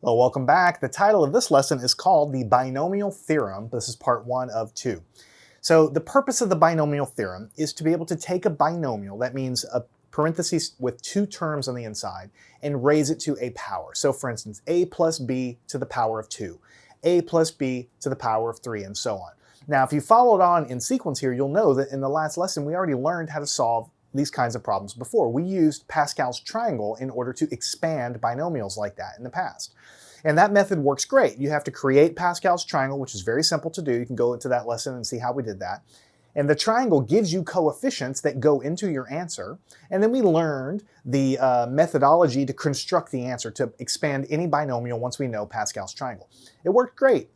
Well, welcome back. The title of this lesson is called the Binomial Theorem. This is part 1 of 2. So the purpose of the binomial theorem is to be able to take a binomial, that means a parenthesis with two terms on the inside, and raise it to a power. So for instance, a plus b to the power of 2, a plus b to the power of 3, and so on. Now, if you followed on in sequence here, you'll know that in the last lesson we already learned how to solve these kinds of problems before. We used Pascal's triangle in order to expand binomials like that in the past. And that method works great. You have to create Pascal's triangle, which is very simple to do. You can go into that lesson and see how we did that. And the triangle gives you coefficients that go into your answer. And then we learned the methodology to construct the answer, to expand any binomial once we know Pascal's triangle. It worked great.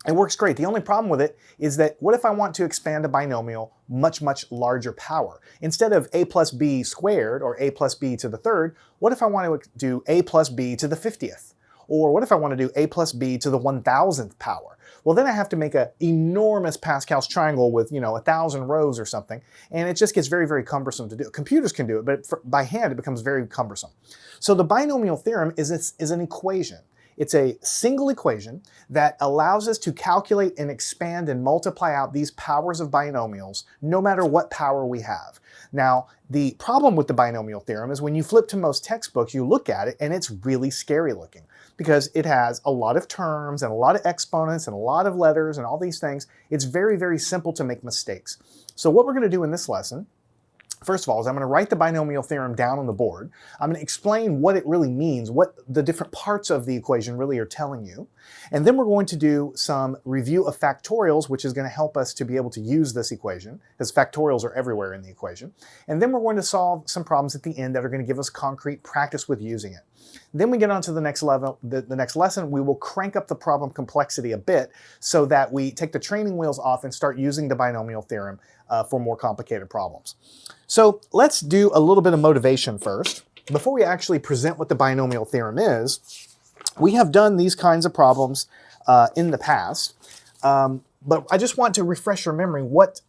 It works great. The only problem with it is that what if I want to expand a binomial much larger power? Instead of a plus b squared or a plus b to the third, what if I want to do a plus b to the 50th? Or what if I want to do a plus b to the 1000th power? Well, then I have to make an enormous Pascal's triangle with, 1,000 rows or something, and it just gets very cumbersome to do. Computers can do it, but by hand it becomes very cumbersome. So the binomial theorem is an equation. It's a single equation that allows us to calculate and expand and multiply out these powers of binomials no matter what power we have. Now, the problem with the binomial theorem is when you flip to most textbooks, you look at it and it's really scary looking because it has a lot of terms and a lot of exponents and a lot of letters and all these things. It's very simple to make mistakes. So what we're going to do in this lesson, first of all, is I'm going to write the binomial theorem down on the board. I'm going to explain what it really means, what the different parts of the equation really are telling you. And then we're going to do some review of factorials, which is going to help us to be able to use this equation, because factorials are everywhere in the equation. And then we're going to solve some problems at the end that are going to give us concrete practice with using it. Then we get on to the next level, the next lesson. We will crank up the problem complexity a bit so that we take the training wheels off and start using the binomial theorem for more complicated problems. So let's do a little bit of motivation first. Before we actually present what the binomial theorem is, we have done these kinds of problems in the past, but I just want to refresh your memory what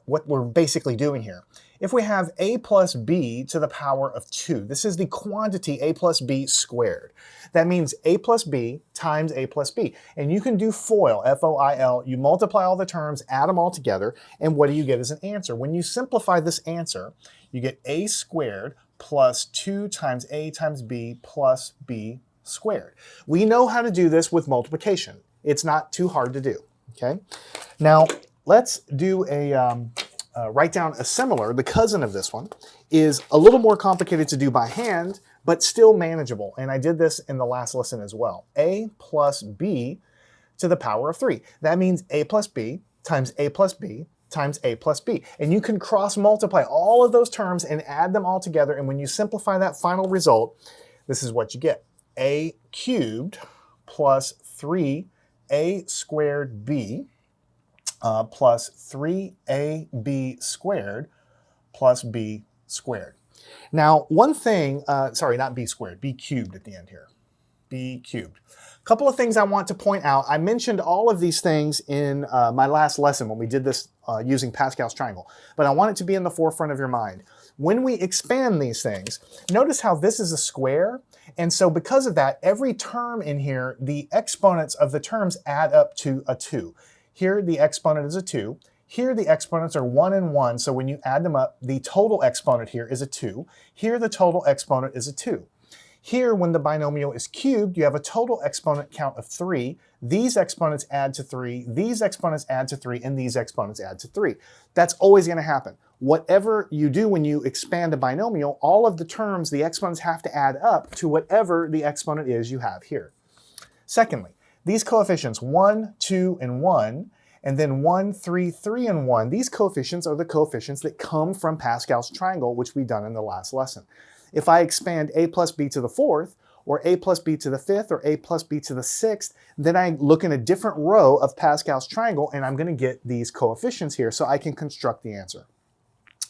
we're basically doing here. If we have a plus b to the power of 2, this is the quantity a plus b squared. That means a plus b times a plus b. And you can do FOIL, F-O-I-L. You multiply all the terms, add them all together, and what do you get as an answer? When you simplify this answer, you get a squared plus 2 times a times b plus b squared. We know how to do this with multiplication. It's not too hard to do, okay? Now, let's do write down a similar. The cousin of this one is a little more complicated to do by hand, but still manageable. And I did this in the last lesson as well. A plus b to the power of 3. That means a plus b times a plus b times a plus b. And you can cross multiply all of those terms and add them all together. And when you simplify that final result, this is what you get. A cubed plus 3a squared b plus 3ab squared plus b squared. Now, one thing, sorry, not b squared, b cubed at the end here, b cubed. A couple of things I want to point out. I mentioned all of these things in my last lesson when we did this using Pascal's triangle, but I want it to be in the forefront of your mind. When we expand these things, notice how this is a square, and so because of that, every term in here, the exponents of the terms add up to a 2. Here, the exponent is a 2. Here, the exponents are 1 and 1, so when you add them up, the total exponent here is a 2. Here, the total exponent is a 2. Here, when the binomial is cubed, you have a total exponent count of 3. These exponents add to 3, these exponents add to 3, and these exponents add to 3. That's always going to happen. Whatever you do when you expand a binomial, all of the terms, the exponents have to add up to whatever the exponent is you have here. Secondly, these coefficients 1, 2, and 1, and then 1, 3, 3, and 1, these coefficients are the coefficients that come from Pascal's triangle, which we've done in the last lesson. If I expand a plus b to the 4th, or a plus b to the 5th, or a plus b to the 6th, then I look in a different row of Pascal's triangle, and I'm going to get these coefficients here so I can construct the answer.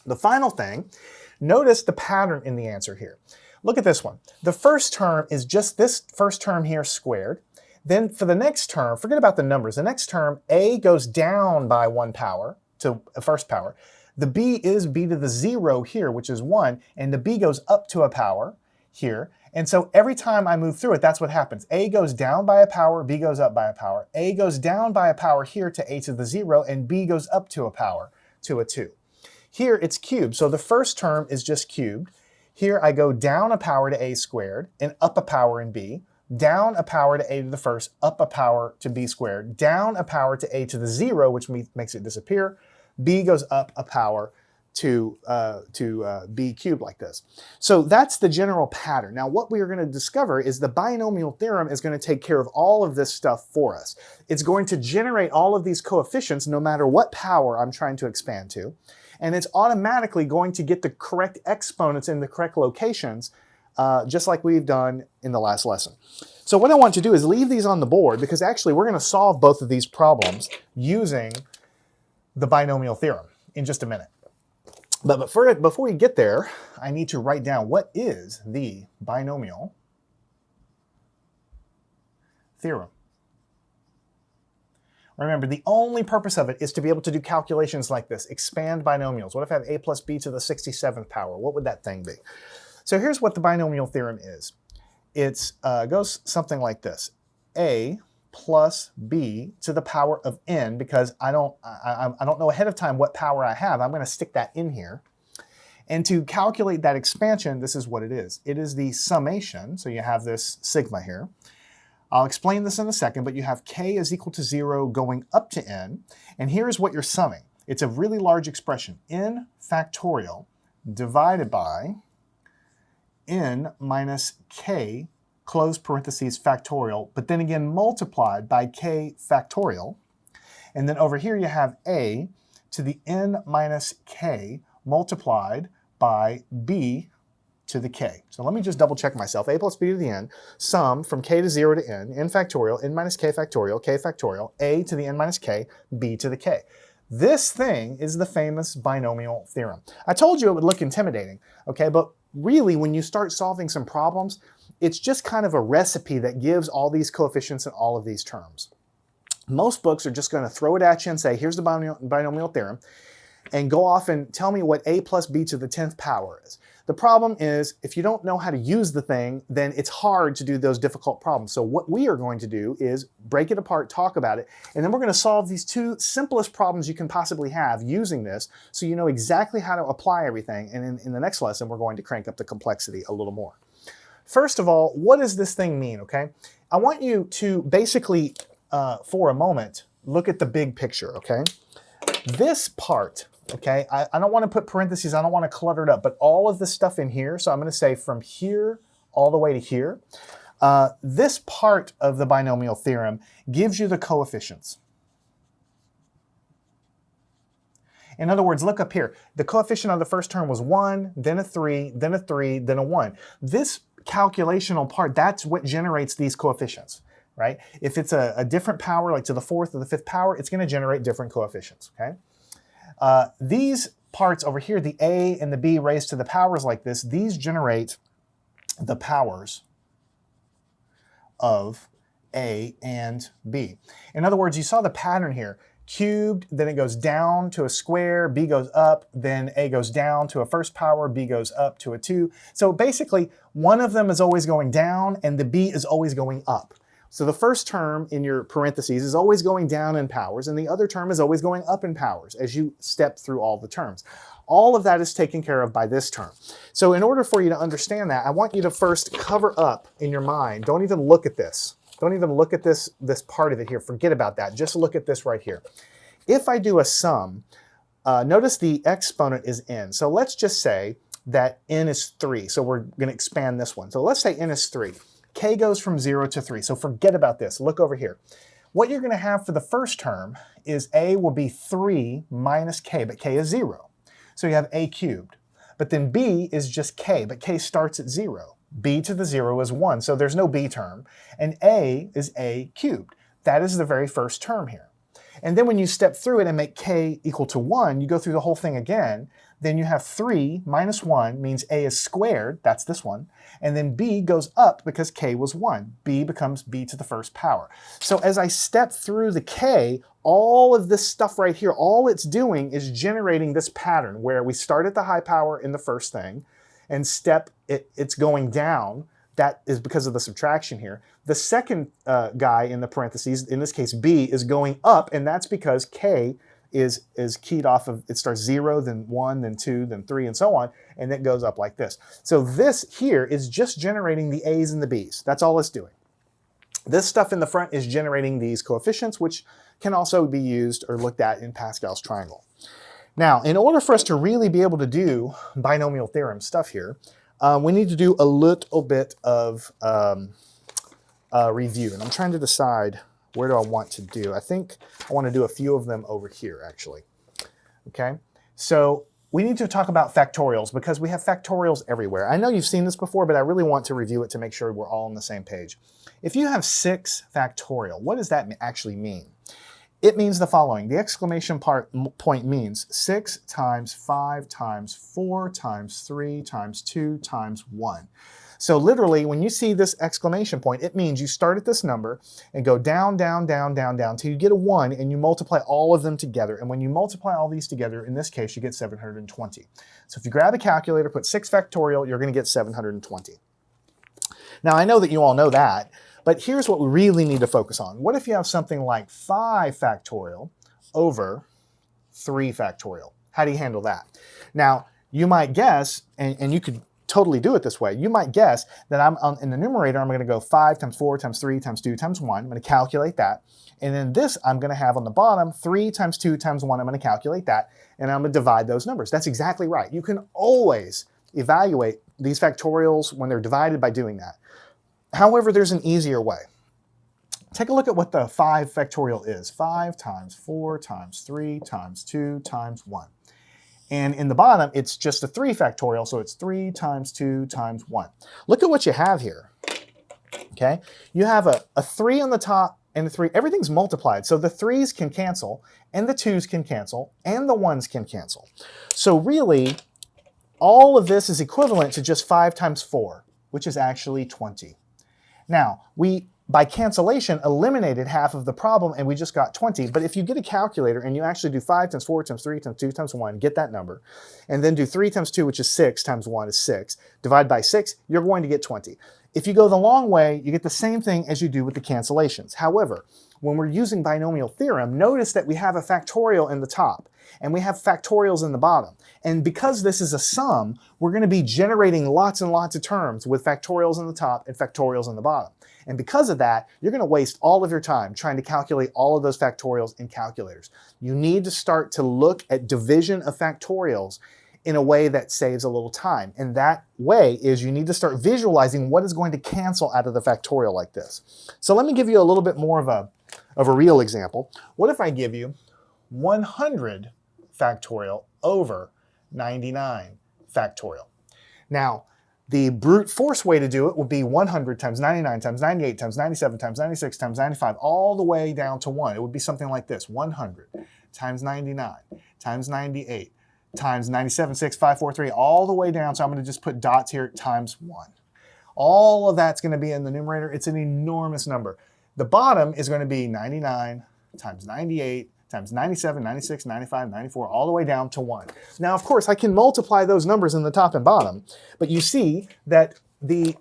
The final thing, notice the pattern in the answer here. Look at this one. The first term is just this first term here squared. Then for the next term, forget about the numbers. The next term, a goes down by 1 power to a first power. The b is b to the 0 here, which is 1, and the b goes up to a power here. And so every time I move through it, that's what happens. A goes down by a power, B goes up by a power. A goes down by a power here to a to the 0, and B goes up to a power to a 2. Here it's cubed, so the first term is just cubed. Here I go down a power to a squared and up a power in B, down a power to a to the first, up a power to b squared, down a power to a to the 0, which makes it disappear. B goes up a power to b cubed like this. So that's the general pattern. Now what we are going to discover is the binomial theorem is going to take care of all of this stuff for us. It's going to generate all of these coefficients no matter what power I'm trying to expand to. And it's automatically going to get the correct exponents in the correct locations, just like we've done in the last lesson. So what I want to do is leave these on the board, because actually we're going to solve both of these problems using the binomial theorem in just a minute. But before we get there, I need to write down what is the binomial theorem. Remember, the only purpose of it is to be able to do calculations like this, expand binomials. What if I have a plus b to the 67th power? What would that thing be? So here's what the binomial theorem is. It goes something like this. A plus b to the power of n, because I don't know ahead of time what power I have. I'm going to stick that in here. And to calculate that expansion, this is what it is. It is the summation, so you have this sigma here. I'll explain this in a second, but you have k is equal to 0 going up to n, and here's what you're summing. It's a really large expression, n factorial divided by n minus k, close parentheses, factorial, but then again multiplied by k factorial. And then over here you have a to the n minus k multiplied by b to the k. So let me just double check myself. A plus b to the n, sum from k to 0 to n factorial, n minus k factorial, a to the n minus k, b to the k. This thing is the famous binomial theorem. I told you it would look intimidating, okay, but really when you start solving some problems, it's just kind of a recipe that gives all these coefficients and all of these terms. Most books are just going to throw it at you and say, here's the binomial theorem, and go off and tell me what a plus b to the 10th power is. The problem is, if you don't know how to use the thing, then it's hard to do those difficult problems. So what we are going to do is break it apart, talk about it, and then we're going to solve these two simplest problems you can possibly have using this, so you know exactly how to apply everything. And in the next lesson, we're going to crank up the complexity a little more. First of all, what does this thing mean, okay? I want you to basically, for a moment, look at the big picture, okay? This part, okay, I don't want to put parentheses, I don't want to clutter it up, but all of this stuff in here, so I'm going to say from here all the way to here, this part of the binomial theorem gives you the coefficients. In other words, look up here. The coefficient of the first term was 1, then a 3, then a 3, then a 1. This calculational part, that's what generates these coefficients, right? If it's a different power, like to the 4th or the 5th power, it's going to generate different coefficients, okay? These parts over here, the a and the b raised to the powers like this, these generate the powers of a and b. In other words, you saw the pattern here. Cubed, then it goes down to a square, b goes up, then a goes down to a first power, b goes up to a 2. So basically, one of them is always going down and the b is always going up. So the first term in your parentheses is always going down in powers, and the other term is always going up in powers as you step through all the terms. All of that is taken care of by this term. So in order for you to understand that, I want you to first cover up in your mind. Don't even look at this. Don't even look at this part of it here. Forget about that. Just look at this right here. If I do a sum, notice the exponent is n. So let's just say that n is 3. So we're going to expand this one. So let's say n is 3. K goes from 0 to 3. So forget about this. Look over here. What you're going to have for the first term is a will be 3 minus k, but k is 0. So you have a cubed. But then b is just k, but k starts at 0. B to the 0 is 1, so there's no b term. And a is a cubed. That is the very first term here. And then when you step through it and make k equal to 1, you go through the whole thing again. Then you have 3 minus 1 means a is squared, that's this one. And then b goes up because k was 1. b becomes b to the first power. So as I step through the k, all of this stuff right here, all it's doing is generating this pattern where we start at the high power in the first thing, and it's going down that is because of the subtraction here. The second guy in the parentheses, in this case b, is going up, and that's because k is keyed off of, it starts 0, then 1, then 2, then 3, and so on, and it goes up like this. So this here is just generating the a's and the b's. That's all it's doing. This stuff in the front is generating these coefficients, which can also be used or looked at in Pascal's triangle. Now, in order for us to really be able to do binomial theorem stuff here, we need to do a little bit of review. And I'm trying to decide, where do I want to do? I think I want to do a few of them over here, actually. Okay, so we need to talk about factorials because we have factorials everywhere. I know you've seen this before, but I really want to review it to make sure we're all on the same page. If you have 6 factorial, what does that actually mean? It means the following. The exclamation point means 6 times 5 times 4 times 3 times 2 times 1. So literally, when you see this exclamation point, it means you start at this number and go down, down, down, down, down till you get a 1, and you multiply all of them together. And when you multiply all these together, in this case, you get 720. So if you grab a calculator, put 6 factorial, you're going to get 720. Now, I know that you all know that, but here's what we really need to focus on. What if you have something like 5 factorial over 3 factorial? How do you handle that? Now, you might guess, and you could totally do it this way. You might guess that in the numerator, I'm going to go 5 times 4 times 3 times 2 times 1. I'm going to calculate that. And then this, I'm going to have on the bottom 3 times 2 times 1. I'm going to calculate that. And I'm going to divide those numbers. That's exactly right. You can always evaluate these factorials when they're divided by doing that. However, there's an easier way. Take a look at what the 5 factorial is. 5 times 4 times 3 times 2 times 1. And in the bottom, it's just a 3 factorial, so it's 3 times 2 times 1. Look at what you have here, okay? You have a 3 on the top and a 3. Everything's multiplied, so the 3's can cancel, and the 2's can cancel, and the 1's can cancel. So really, all of this is equivalent to just 5 times 4, which is actually 20. Now, we, by cancellation, eliminated half of the problem, and we just got 20. But if you get a calculator and you actually do 5 times 4 times 3 times 2 times 1, get that number, and then do 3 times 2, which is 6, times 1 is 6, divide by 6, you're going to get 20. If you go the long way, you get the same thing as you do with the cancellations. However, when we're using binomial theorem, notice that we have a factorial in the top, and we have factorials in the bottom. And because this is a sum, we're going to be generating lots and lots of terms with factorials in the top and factorials in the bottom. And because of that, you're going to waste all of your time trying to calculate all of those factorials in calculators. You need to start to look at division of factorials in a way that saves a little time. And that way is you need to start visualizing what is going to cancel out of the factorial like this. So let me give you a little bit more of a real example. What if I give you 100 factorial over 99 factorial? Now, the brute force way to do it would be 100 times 99 times 98 times 97 times 96 times 95, all the way down to 1. It would be something like this: 100 times 99 times 98 times 97, 6, 5, 4, 3, all the way down. So I'm going to just put dots here, times 1. All of that's going to be in the numerator. It's an enormous number. The bottom is going to be 99 times 98 times 97, 96, 95, 94, all the way down to 1. Now, of course, I can multiply those numbers in the top and bottom, but you see that the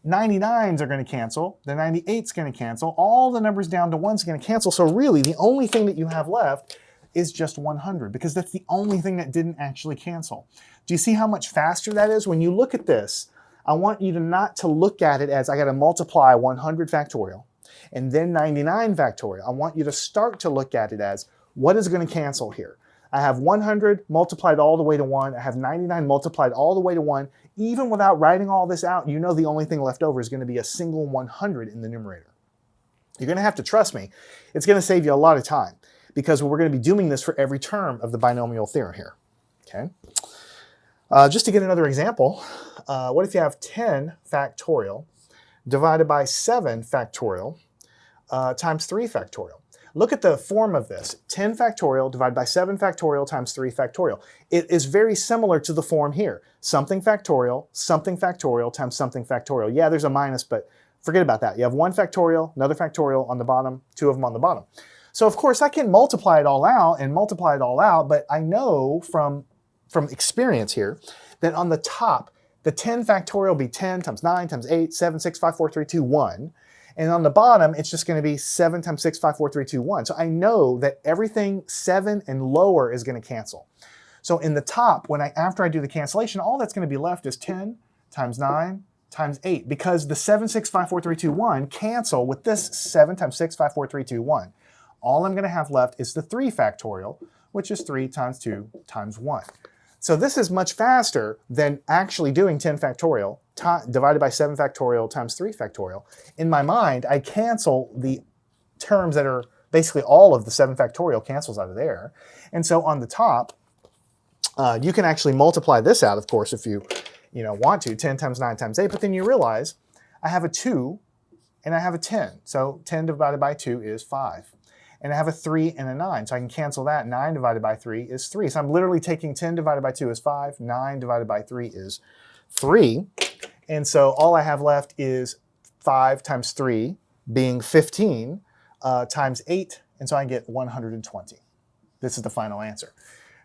99s are going to cancel, the 98's going to cancel, all the numbers down to 1's going to cancel, so really the only thing that you have left is just 100, because that's the only thing that didn't actually cancel. Do you see how much faster that is? When you look at this, I want you to not to look at it as I got to multiply 100 factorial and then 99 factorial. I want you to start to look at it as, what is going to cancel here? I have 100 multiplied all the way to 1. I have 99 multiplied all the way to 1. Even without writing all this out, you know the only thing left over is going to be a single 100 in the numerator. You're going to have to trust me. It's going to save you a lot of time because we're going to be doing this for every term of the binomial theorem here. Okay. Just to get another example, what if you have 10 factorial divided by 7 factorial times 3 factorial? Look at the form of this. 10 factorial divided by 7 factorial times 3 factorial. It is very similar to the form here. Something factorial times something factorial. Yeah, there's a minus, but forget about that. You have 1 factorial, another factorial on the bottom, 2 of them on the bottom. So of course I can multiply it all out and multiply it all out, but I know from experience here that on the top, the 10 factorial will be 10 times 9 times 8, 7, 6, 5, 4, 3, 2, 1. And on the bottom, it's just going to be 7 times 6, 5, 4, 3, 2, 1. So I know that everything 7 and lower is going to cancel. So in the top, after I do the cancellation, all that's going to be left is 10 times 9 times 8, because the 7, 6, 5, 4, 3, 2, 1 cancel with this 7 times 6, 5, 4, 3, 2, 1. All I'm going to have left is the 3 factorial, which is 3 times 2 times 1. So this is much faster than actually doing 10 factorial divided by 7 factorial times 3 factorial. In my mind, I cancel the terms that are basically all of the 7 factorial cancels out of there. And so on the top, you can actually multiply this out, of course, if you want to, 10 times 9 times 8, but then you realize I have a 2 and I have a 10. So 10 divided by 2 is 5. And I have a 3 and a 9, so I can cancel that. 9 divided by 3 is 3. So I'm literally taking 10 divided by 2 is 5, 9 divided by 3 is 3. And so all I have left is 5 times 3 being 15 times 8, and so I get 120. This is the final answer.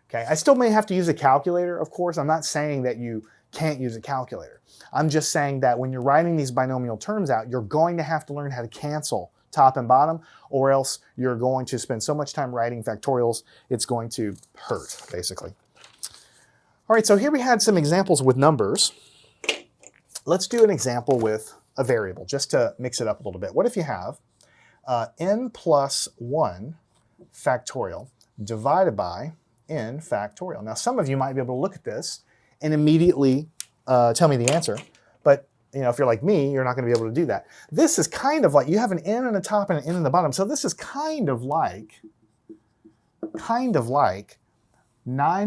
Okay, I still may have to use a calculator, of course. I'm not saying that you can't use a calculator. I'm just saying that when you're writing these binomial terms out, you're going to have to learn how to cancel top and bottom, or else you're going to spend so much time writing factorials, it's going to hurt, basically. All right, so here we had some examples with numbers. Let's do an example with a variable, just to mix it up a little bit. What if you have n plus 1 factorial divided by n factorial? Now, some of you might be able to look at this and immediately tell me the answer, but if you're like me, you're not going to be able to do that. This is kind of like, you have an n on the top and an n on the bottom, so this is kind of like 9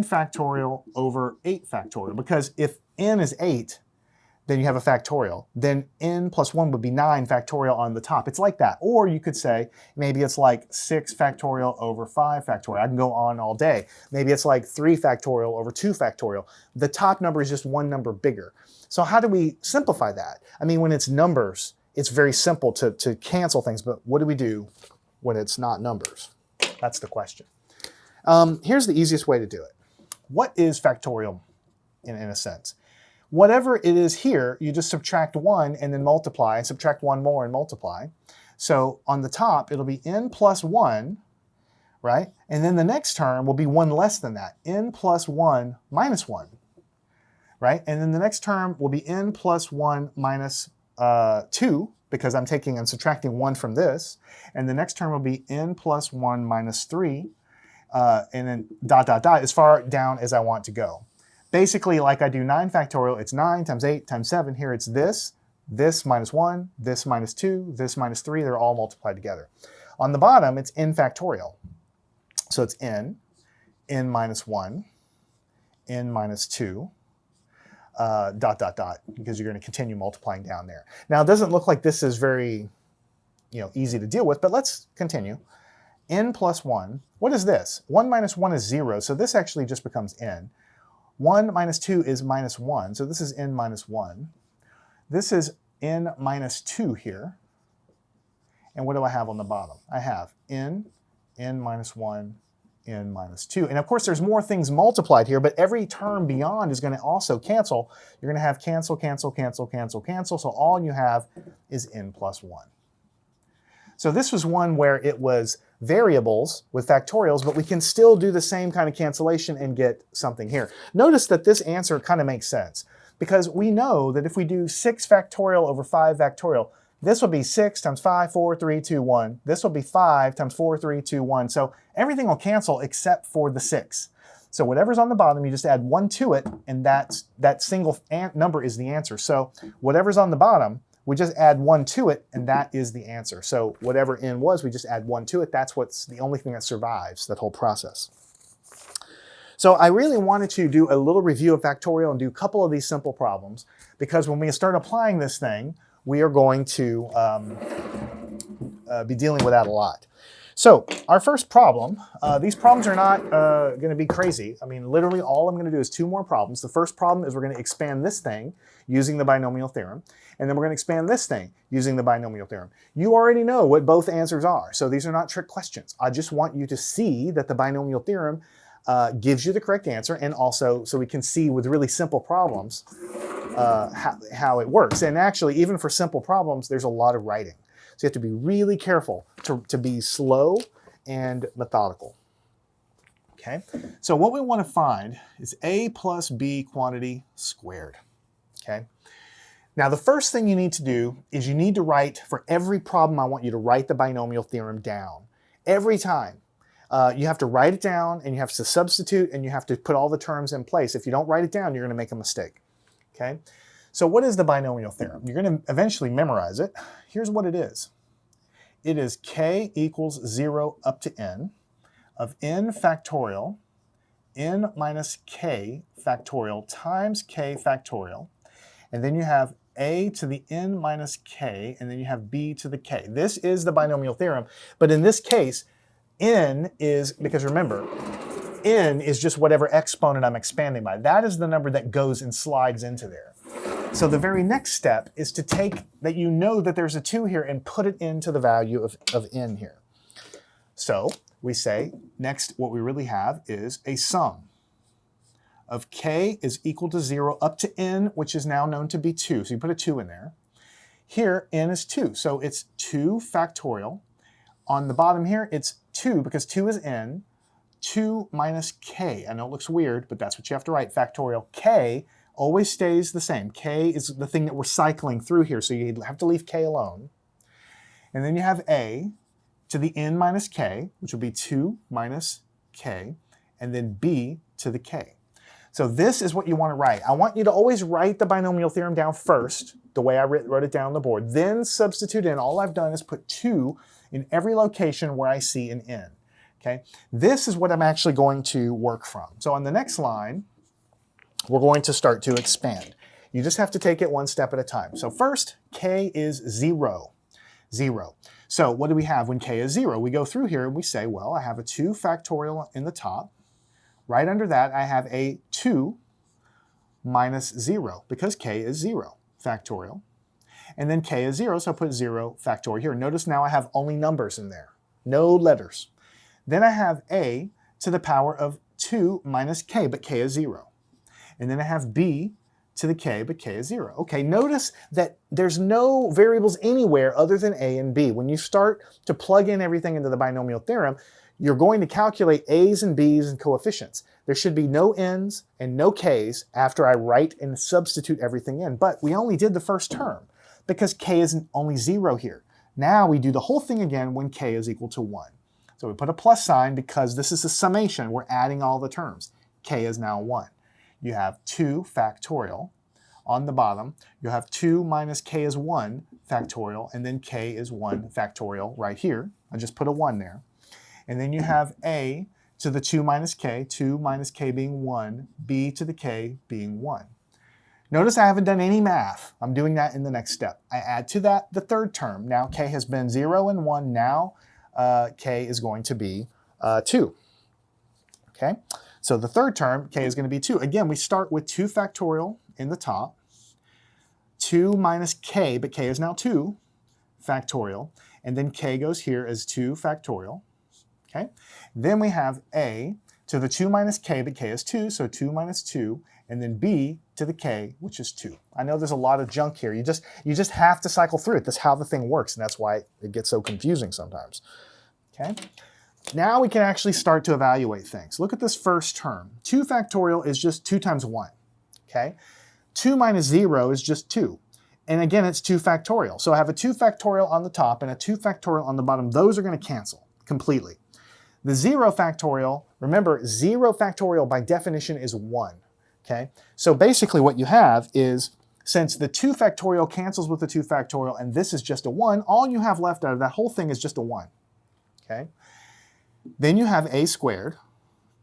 factorial over 8 factorial, because if n is 8, then you have a factorial. Then n plus 1 would be 9 factorial on the top. It's like that. Or you could say, maybe it's like 6 factorial over 5 factorial. I can go on all day. Maybe it's like 3 factorial over 2 factorial. The top number is just one number bigger. So how do we simplify that? I mean, when it's numbers, it's very simple to cancel things, but what do we do when it's not numbers? That's the question. Here's the easiest way to do it. What is factorial in a sense? Whatever it is here, you just subtract 1 and then multiply, and subtract 1 more and multiply. So on the top, it'll be n plus 1, right? And then the next term will be 1 less than that, n plus 1 minus 1, right? And then the next term will be n plus 1 minus 2, because I'm subtracting 1 from this. And the next term will be n plus 1 minus 3, and then dot, dot, dot, as far down as I want to go. Basically, like I do 9 factorial, it's 9 times 8 times 7. Here it's this minus 1, this minus 2, this minus 3. They're all multiplied together. On the bottom, it's n factorial. So it's n minus 1, n minus 2, dot, dot, dot, because you're going to continue multiplying down there. Now, it doesn't look like this is very easy to deal with, but let's continue. N plus 1. What is this? 1 minus 1 is 0, so this actually just becomes n. 1 minus 2 is minus 1, so this is n minus 1. This is n minus 2 here. And what do I have on the bottom? I have n minus 1, n minus 2. And of course, there's more things multiplied here, but every term beyond is going to also cancel. You're going to have cancel, cancel, cancel, cancel, cancel, so all you have is n plus 1. So this was one where it was variables with factorials, but we can still do the same kind of cancellation and get something here. Notice that this answer kind of makes sense, because we know that if we do 6 factorial over 5 factorial, this will be 6 times 5, 4, 3, 2, 1. This will be 5 times 4, 3, 2, 1. So everything will cancel except for the 6. So whatever's on the bottom, you just add 1 to it, and that single number is the answer. So whatever's on the bottom, we just add 1 to it, and that is the answer. So whatever n was, we just add 1 to it. That's what's the only thing that survives that whole process. So I really wanted to do a little review of factorial and do a couple of these simple problems, because when we start applying this thing, we are going to be dealing with that a lot. So our first problem, these problems are not going to be crazy. I mean, literally all I'm going to do is 2 more problems. The first problem is we're going to expand this thing using the binomial theorem, and then we're going to expand this thing using the binomial theorem. You already know what both answers are, so these are not trick questions. I just want you to see that the binomial theorem gives you the correct answer, and also so we can see with really simple problems how it works. And actually, even for simple problems, there's a lot of writing. So you have to be really careful to be slow and methodical. Okay, so what we want to find is a plus b quantity squared. Okay, now the first thing you need to do is you need to write, for every problem I want you to write the binomial theorem down. Every time. You have to write it down, and you have to substitute, and you have to put all the terms in place. If you don't write it down, you're going to make a mistake. Okay, so what is the binomial theorem? You're going to eventually memorize it. Here's what it is. It is k equals 0 up to n of n factorial, n minus k factorial times k factorial, and then you have a to the n minus k, and then you have b to the k. This is the binomial theorem, but in this case, n is, because remember, n is just whatever exponent I'm expanding by. That is the number that goes and slides into there. So the very next step is to take that you know that there's a 2 here and put it into the value of n here. So we say, next what we really have is a sum of k is equal to 0 up to n, which is now known to be 2. So you put a 2 in there. Here, n is 2, so it's 2 factorial. On the bottom here, it's 2, because 2 is n, 2 minus k. I know it looks weird, but that's what you have to write. Factorial k always stays the same. K is the thing that we're cycling through here, so you have to leave k alone. And then you have a to the n minus k, which will be 2 minus k, and then b to the k. So this is what you want to write. I want you to always write the binomial theorem down first, the way I wrote it down on the board, then substitute in. All I've done is put 2 in every location where I see an n. Okay? This is what I'm actually going to work from. So on the next line, we're going to start to expand. You just have to take it one step at a time. So first, k is 0. 0. So what do we have when k is 0? We go through here and we say, well, I have a 2 factorial in the top. Right under that, I have a 2 minus 0, because k is 0 factorial. And then k is 0, so I put 0 factorial here. Notice now I have only numbers in there, no letters. Then I have a to the power of 2 minus k, but k is 0. And then I have b to the k, but k is 0. Okay, notice that there's no variables anywhere other than a and b. When you start to plug in everything into the binomial theorem, you're going to calculate a's and b's and coefficients. There should be no n's and no k's after I write and substitute everything in. But we only did the first term because k is only 0 here. Now we do the whole thing again when k is equal to 1. So we put a plus sign because this is a summation. We're adding all the terms. K is now 1. You have 2 factorial. On the bottom, you have 2 minus k is 1 factorial, and then k is 1 factorial right here. I just put a 1 there. And then you have a to the 2 minus k being 1, b to the k being 1. Notice I haven't done any math. I'm doing that in the next step. I add to that the third term. Now k has been 0 and 1. Now k is going to be 2. Okay, so the third term, k is going to be 2. Again, we start with 2 factorial in the top, 2 minus k, but k is now 2 factorial, and then k goes here as 2 factorial. Okay, then we have a to the 2 minus k, but k is 2, so 2 minus 2, and then b to the k, which is 2. I know there's a lot of junk here. You just have to cycle through it. That's how the thing works, and that's why it gets so confusing sometimes. Okay, now we can actually start to evaluate things. Look at this first term. 2 factorial is just 2 times 1. Okay, 2 minus 0 is just 2. And again, it's 2 factorial. So I have a 2 factorial on the top and a 2 factorial on the bottom. Those are going to cancel completely. The 0 factorial, remember, 0 factorial by definition is 1. Okay, so basically what you have is, since the 2 factorial cancels with the 2 factorial and this is just a 1, all you have left out of that whole thing is just a 1. Okay, then you have a squared,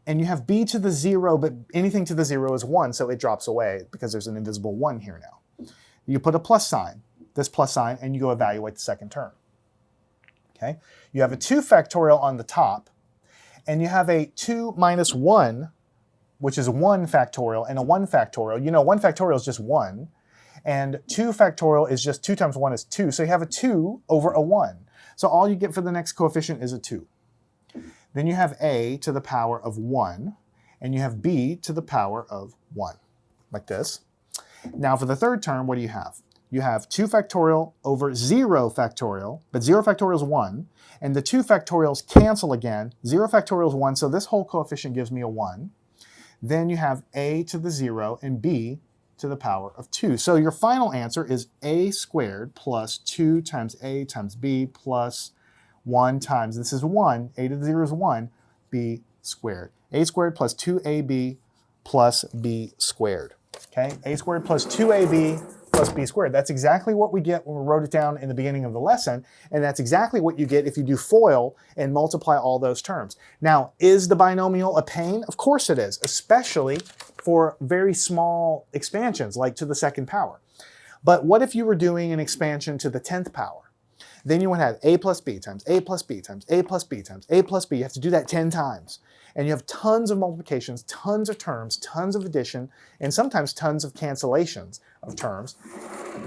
and you have b to the 0, but anything to the 0 is 1, so it drops away because there's an invisible 1 here now. You put a plus sign, this plus sign, and you go evaluate the second term. Okay, you have a 2 factorial on the top, and you have a 2 minus 1, which is 1 factorial, and a 1 factorial. You know, 1 factorial is just 1, and 2 factorial is just 2 times 1 is 2, so you have a 2 over a 1. So all you get for the next coefficient is a 2. Then you have a to the power of 1, and you have b to the power of 1, like this. Now for the third term, what do you have? You have 2 factorial over 0 factorial, but 0 factorial is 1, and the 2 factorials cancel again. 0 factorial is 1, so this whole coefficient gives me a 1. Then you have a to the 0 and b to the power of 2. So your final answer is a squared plus 2 times a times b plus 1 times, this is 1, a to the 0 is 1, b squared. A squared plus 2ab plus b squared. Okay, a squared plus 2ab plus b squared. That's exactly what we get when we wrote it down in the beginning of the lesson, and that's exactly what you get if you do FOIL and multiply all those terms. Now, is the binomial a pain? Of course it is, especially for very small expansions, like to the 2nd power. But what if you were doing an expansion to the 10th power? Then you would have a plus b times a plus b times a plus b times a plus b. You have to do that 10 times. And you have tons of multiplications, tons of terms, tons of addition, and sometimes tons of cancellations of terms.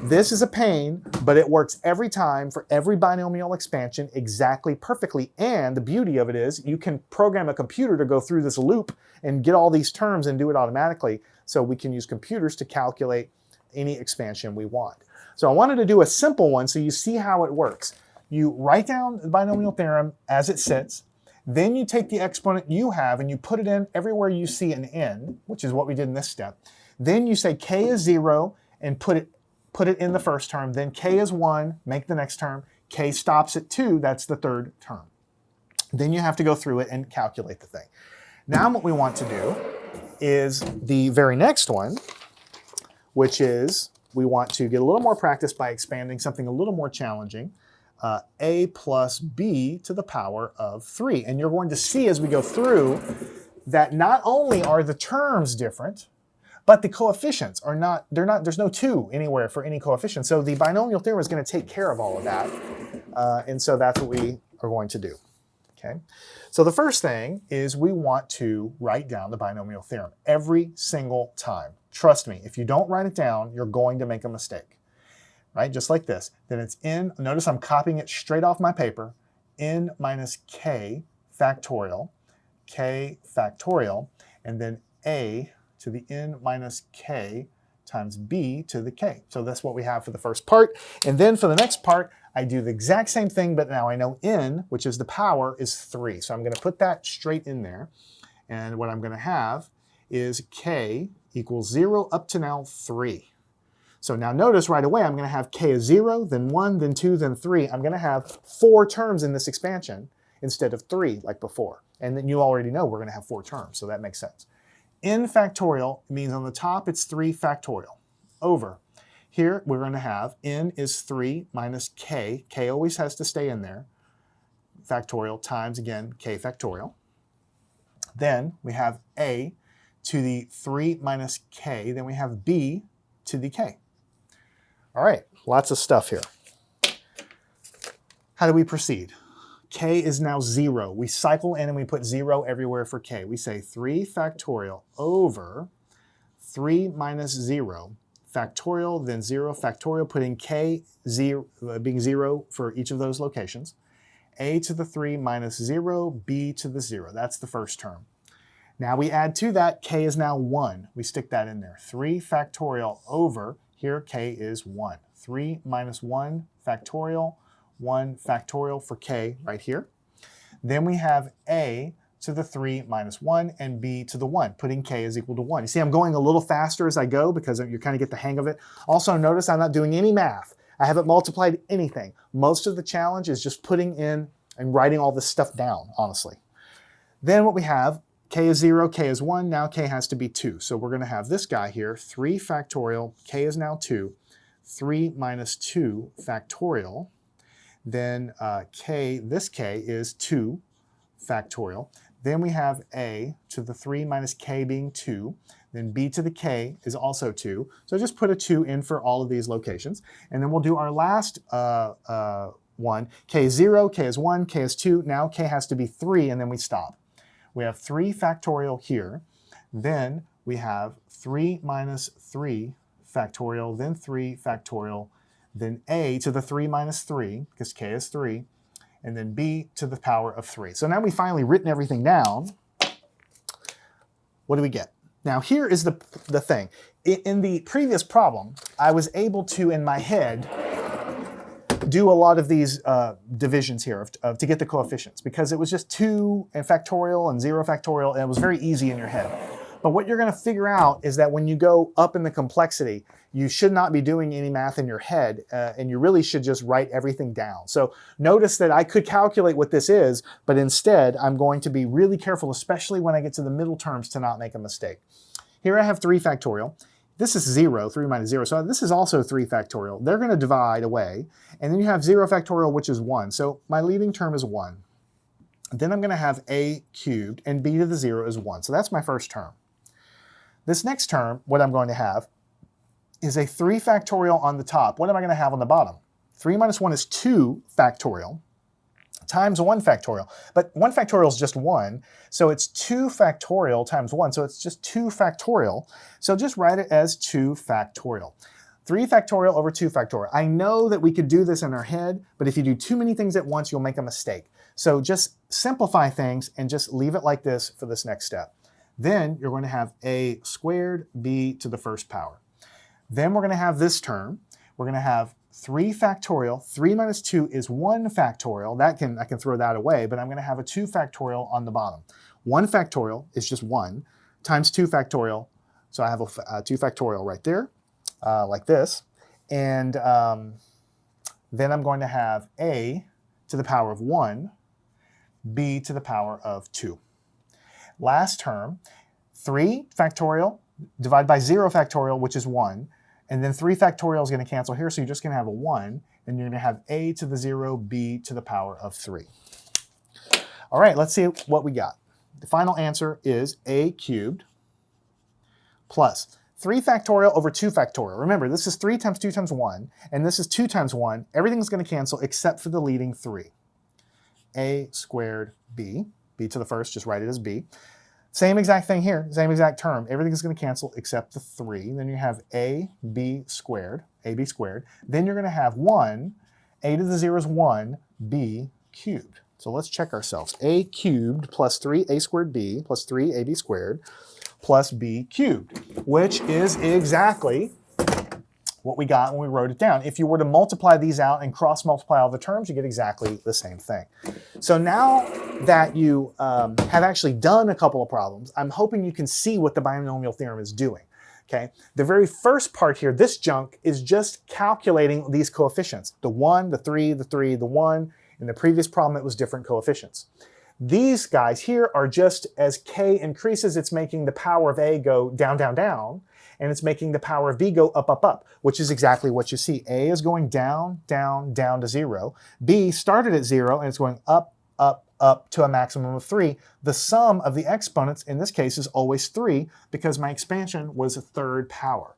This is a pain, but it works every time for every binomial expansion exactly perfectly. And the beauty of it is you can program a computer to go through this loop and get all these terms and do it automatically. So we can use computers to calculate any expansion we want. So I wanted to do a simple one so you see how it works. You write down the binomial theorem as it sits. Then you take the exponent you have and you put it in everywhere you see an n, which is what we did in this step. Then you say k is 0 and put it in the first term. Then k is 1, make the next term. K stops at 2, that's the third term. Then you have to go through it and calculate the thing. Now what we want to do is the very next one, which is we want to get a little more practice by expanding something a little more challenging. A plus b to the power of 3. And you're going to see as we go through that not only are the terms different, but the coefficients are not, there's no 2 anywhere for any coefficient. So the binomial theorem is going to take care of all of that. And so that's what we are going to do. Okay. So the first thing is we want to write down the binomial theorem every single time. Trust me, if you don't write it down, you're going to make a mistake. Right, just like this. Then it's n, notice I'm copying it straight off my paper, n minus k factorial, and then a to the n minus k times b to the k. So that's what we have for the first part. And then for the next part, I do the exact same thing, but now I know n, which is the power, is 3. So I'm going to put that straight in there. And what I'm going to have is k equals 0 up to now 3. So now notice right away I'm going to have k is 0, then 1, then 2, then 3. I'm going to have 4 terms in this expansion instead of 3 like before. And then you already know we're going to have 4 terms, so that makes sense. N factorial means on the top it's 3 factorial over. Here we're going to have n is 3 minus k. K always has to stay in there. Factorial times, again, k factorial. Then we have a to the 3 minus k. Then we have b to the k. All right, lots of stuff here. How do we proceed? K is now 0. We cycle in and we put 0 everywhere for k. We say 3 factorial over 3 minus 0 factorial, then 0 factorial, putting k being 0 for each of those locations. A to the 3 minus 0, b to the 0. That's the first term. Now we add to that, k is now 1. We stick that in there. 3 factorial over, here k is 1. 3 minus 1 factorial, 1 factorial for k right here. Then we have a to the 3 minus 1 and b to the 1, putting k is equal to 1. You see I'm going a little faster as I go because you kind of get the hang of it. Also notice I'm not doing any math. I haven't multiplied anything. Most of the challenge is just putting in and writing all this stuff down, honestly. Then what we have, k is 0, k is 1, now k has to be 2. So we're going to have this guy here, 3 factorial, k is now 2, 3 minus 2 factorial, then this k is 2 factorial. Then we have a to the 3 minus k being 2, then b to the k is also 2. So just put a 2 in for all of these locations. And then we'll do our last one, k is 0, k is 1, k is 2, now k has to be 3, and then we stop. We have 3 factorial here, then we have 3 minus 3 factorial, then 3 factorial, then a to the 3 minus 3, because k is 3, and then b to the power of 3. So now we've finally written everything down. what do we get? Now here is the thing. In the previous problem, I was able to, in my head, do a lot of these divisions here to get the coefficients, because it was just 2 and factorial and 0 factorial, and it was very easy in your head. But what you're going to figure out is that when you go up in the complexity, you should not be doing any math in your head, and you really should just write everything down. So notice that I could calculate what this is, but instead I'm going to be really careful, especially when I get to the middle terms, to not make a mistake. Here I have 3 factorial. This is 0, 3 minus 0, so this is also 3 factorial. They're going to divide away, and then you have 0 factorial, which is 1. So my leading term is 1. Then I'm going to have a cubed, and b to the 0 is 1. So that's my first term. This next term, what I'm going to have is a 3 factorial on the top. What am I going to have on the bottom? 3 minus 1 is 2 factorial times 1 factorial. But 1 factorial is just 1, so it's 2 factorial times 1, so it's just 2 factorial. So just write it as 2 factorial. 3 factorial over 2 factorial. I know that we could do this in our head, but if you do too many things at once, you'll make a mistake. So just simplify things and just leave it like this for this next step. Then you're going to have a squared b to the first power. Then we're going to have this term. We're going to have 3 factorial. 3 minus 2 is 1 factorial. I can throw that away, but I'm going to have a 2 factorial on the bottom. 1 factorial is just 1 times 2 factorial. So I have a 2 factorial right there, like this. And then I'm going to have a to the power of 1, b to the power of 2. Last term, 3 factorial divided by 0 factorial, which is 1. And then 3 factorial is going to cancel here, so you're just going to have a 1. And you're going to have a to the 0, b to the power of 3. All right, let's see what we got. The final answer is a cubed plus 3 factorial over 2 factorial. Remember, this is 3 times 2 times 1, and this is 2 times 1. Everything's going to cancel except for the leading 3. A squared b. B to the first, just write it as b. Same exact thing here, same exact term. Everything is going to cancel except the 3. Then you have ab squared. Then you're going to have 1, a to the 0 is 1, b cubed. So let's check ourselves. A cubed plus 3a squared b plus 3ab squared plus b cubed, which is exactly what we got when we wrote it down. If you were to multiply these out and cross-multiply all the terms, you get exactly the same thing. So now that you have actually done a couple of problems, I'm hoping you can see what the binomial theorem is doing. Okay? The very first part here, this junk, is just calculating these coefficients. The 1, the 3, the 1. In the previous problem, it was different coefficients. These guys here are just, as k increases, it's making the power of a go down, down, down. And it's making the power of b go up, up, up, which is exactly what you see. A is going down, down, down to 0. B started at 0, and it's going up, up, up to a maximum of 3. The sum of the exponents in this case is always 3 because my expansion was a third power.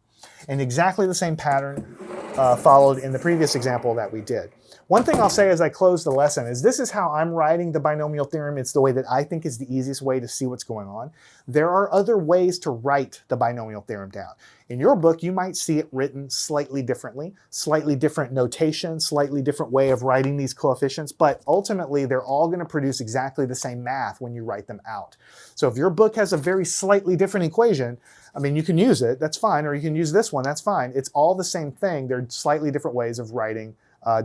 And exactly the same pattern followed in the previous example that we did. One thing I'll say as I close the lesson is this is how I'm writing the binomial theorem. It's the way that I think is the easiest way to see what's going on. There are other ways to write the binomial theorem down. In your book, you might see it written slightly differently, slightly different notation, slightly different way of writing these coefficients, but ultimately they're all going to produce exactly the same math when you write them out. So if your book has a very slightly different equation, I mean, you can use it, that's fine, or you can use this one, that's fine. It's all the same thing. They're slightly different ways of writing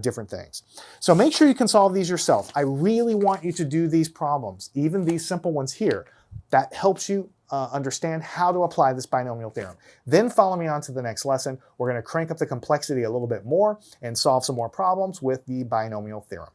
different things. So make sure you can solve these yourself. I really want you to do these problems, even these simple ones here. That helps you understand how to apply this binomial theorem. Then follow me on to the next lesson. We're going to crank up the complexity a little bit more and solve some more problems with the binomial theorem.